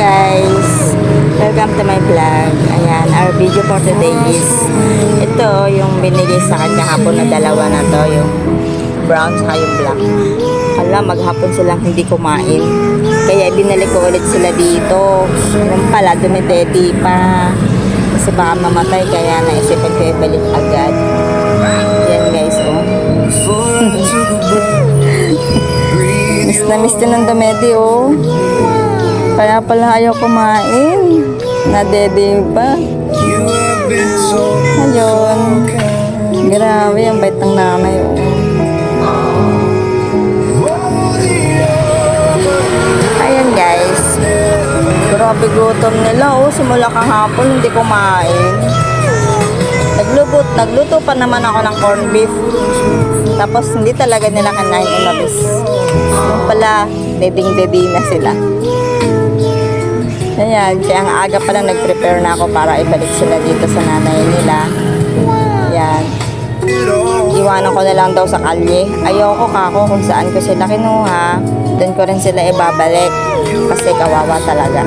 guys, welcome to my vlog. Ayan, our video for today is ito yung binigay sa akin kahapon na dalawa na to, yung brown sa yung black. Alam, maghapon silang hindi kumain, kaya binalik ko ulit sila dito. Yung pala dumidedi pa kasi baka mamatay, kaya naisipan ko ibalik agad. Yan guys, oh. Miss na miss din ng dumedi, oh. Kaya pala ayaw kumain. Nadede pa. Ayun. Grabe, ang bait ng nanay, oh. Ayan guys. Grabe gutom nila, oh. Simula kahapon hindi kumain. Nagluto pa naman ako ng corned beef. Tapos hindi talaga nila kanain unabis. Yung pala, deding-dedi na sila. Ayan, kaya ang aga pa lang nag-prepare na ako para ibalik sila dito sa nanay nila. Ayan. Iwanan ko na lang daw sa kalye. Ayoko kako kung saan ko sila kinuha. Doon ko rin sila ibabalik. Kasi kawawa talaga.